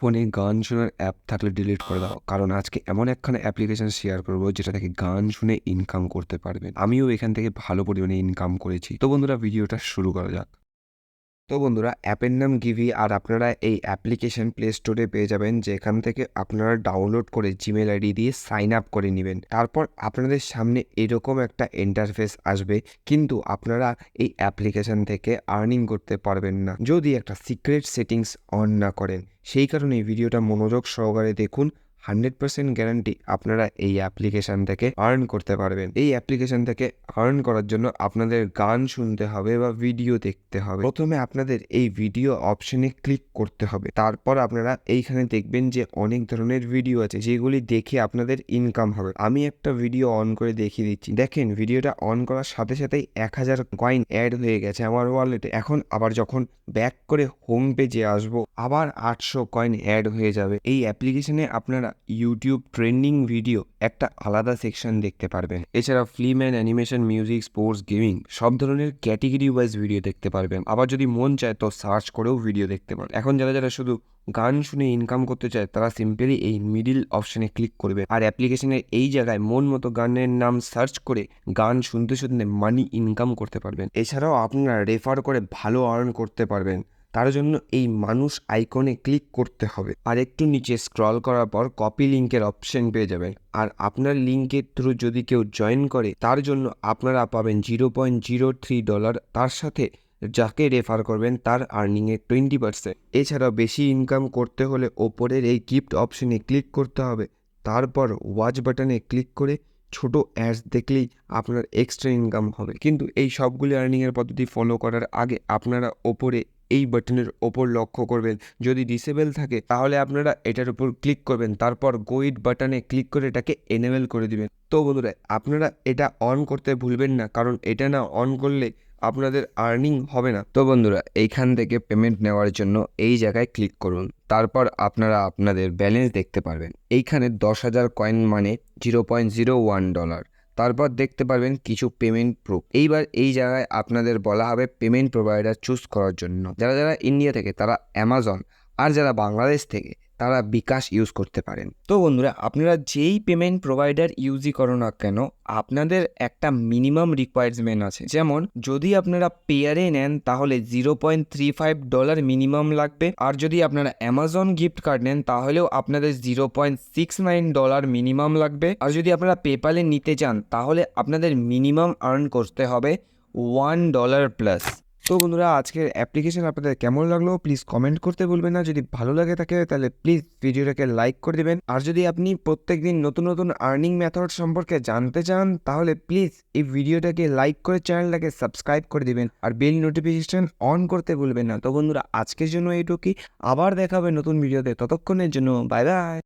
ফোনে গান শোনার অ্যাপ থাকলে ডিলিট করে দাও। কারণ আজকে এমন একখানা অ্যাপ্লিকেশন শেয়ার করব যেটা থেকে গান শুনে ইনকাম করতে পারবেন। আমিও এখান থেকে ভালো পরিমাণে ইনকাম করেছি। তো বন্ধুরা ভিডিওটা শুরু করা যাক। তো বন্ধুরা অ্যাপের নাম গিভি আর আপনারা এই অ্যাপ্লিকেশন প্লে স্টোরে পেয়ে যাবেন যেখান থেকে আপনারা ডাউনলোড করে জিমেল আইডি দিয়ে সাইন আপ করে নেবেন। তারপর আপনাদের সামনে এরকম একটা ইন্টারফেস আসবে, কিন্তু আপনারা এই অ্যাপ্লিকেশন থেকে আর্নিং করতে পারবেন না যদি একটা সিক্রেট সেটিংস অন না করেন। সেই কারণে এই ভিডিওটা মনোযোগ সহকারে দেখুন। 100% গ্যারান্টি আপনারা এই অ্যাপ্লিকেশন থেকে আর্ন করতে পারবেন। এই অ্যাপ্লিকেশন থেকে আর্ন করার জন্য আপনাদের গান শুনতে হবে বা ভিডিও দেখতে হবে। প্রথমে আপনাদের এই ভিডিও অপশনে ক্লিক করতে হবে। তারপর আপনারা এইখানে দেখবেন যে অনেক ধরনের ভিডিও আছে যেগুলি দেখে আপনাদের ইনকাম হবে। আমি একটা ভিডিও অন করে দেখিয়ে দিচ্ছি। দেখেন ভিডিওটা অন করার সাথে সাথেই 1000 কয়েন অ্যাড হয়ে গেছে আমার ওয়ালেটে। এখন আবার যখন ব্যাক করে হোম পেজে আসবো আবার 800 কয়েন অ্যাড হয়ে যাবে। এই অ্যাপ্লিকেশনে আপনারা ইউটিউব ট্রেন্ডিং ভিডিও একটা আলাদা সেকশন দেখতে পারবেন। এছাড়া film and animation, music, sports, gaming সব ধরনের ক্যাটেগরি ওয়াইজ ভিডিও দেখতে পারবেন। আবার যদি মন চায় তো সার্চ করেও ভিডিও দেখতে পারেন। এখন যারা শুধু গান শুনে ইনকাম করতে চায় তারা সিম্পলি এই মিডিল অপশনে ক্লিক করবে আর অ্যাপ্লিকেশনের এই জায়গায় মন মতো গানের নাম সার্চ করে গান শুনতে শুনতে মানি ইনকাম করতে পারবেন। এছাড়াও আপনারা রেফার করে ভালো আর্ন করতে পারবেন। তার জন্য এই মানুষ আইকনে ক্লিক করতে হবে আর একটু নিচে স্ক্রল করার পর কপি লিঙ্কের অপশন পেয়ে যাবেন। আর আপনার লিঙ্কের থ্রু যদি কেউ জয়েন করে তার জন্য আপনারা পাবেন $0.03। তার সাথে যাকে রেফার করবেন তার আর্নিংয়ের 20%। এছাড়াও বেশি ইনকাম করতে হলে ওপরের এই গিফট অপশনে ক্লিক করতে হবে। তারপর ওয়াচ বাটনে ক্লিক করে ছোট অ্যাডস দেখলেই আপনার এক্সট্রা ইনকাম হবে। কিন্তু এই সবগুলি আর্নিংয়ের পদ্ধতি ফলো করার আগে আপনারা ওপরে এই বাটনের ওপর লক্ষ্য করবেন। যদি ডিসেবল থাকে তাহলে আপনারা এটার উপর ক্লিক করবেন, তারপর গো ইট বাটনে ক্লিক করে এটাকে এনেবল করে দিবেন। তো বন্ধুরা আপনারা এটা অন করতে ভুলবেন না, কারণ এটা না অন করলে আপনাদের আর্নিং হবে না। তো বন্ধুরা এইখান থেকে পেমেন্ট নেওয়ার জন্য এই জায়গায় ক্লিক করুন। তারপর আপনারা আপনাদের ব্যালেন্স দেখতে পারবেন। এইখানে 10,000 কয়েন মানে $0.01। তারপর দেখতে পারবেন কিছু পেমেন্ট প্রুফ। এইবার এই জায়গায় আপনাদের বলা হবে পেমেন্ট প্রোভাইডার চুজ করার জন্য। যারা ইন্ডিয়া থেকে তারা অ্যামাজন, আর যারা বাংলাদেশ থেকে তারা বিকাশ ইউজ করতে পারেন। তো বন্ধুরা আপনারা যেই পেমেন্ট প্রোভাইডার ইউজই করো না কেন আপনাদের একটা মিনিমাম রিকোয়ারমেন্ট আছে। যেমন যদি আপনারা পেয়ারে নেন তাহলে $0.35 মিনিমাম লাগবে, আর যদি আপনারা অ্যামাজন গিফট কার্ড নেন তাহলেও আপনাদের $0.69 মিনিমাম লাগবে, আর যদি আপনারা পেপ্যালে নিতে চান তাহলে আপনাদের মিনিমাম আর্ন করতে হবে $1+। তো বন্ধুরা আজকের অ্যাপ্লিকেশন আপনাদের কেমন লাগলো প্লিজ কমেন্ট করতে ভুলবেন না। যদি ভালো লাগে থাকে তাহলে প্লিজ ভিডিওটাকে লাইক করে দেবেন। আর যদি আপনি প্রত্যেকদিন নতুন নতুন আর্নিং মেথড সম্পর্কে জানতে চান তাহলে প্লিজ এই ভিডিওটাকে লাইক করে চ্যানেলটাকে সাবস্ক্রাইব করে দিবেন আর বেল নোটিফিকেশন অন করতে ভুলবেন না। তো বন্ধুরা আজকের জন্য এইটুকুই, আবার দেখা হবে নতুন ভিডিওতে। ততক্ষণের জন্য বাই বাই।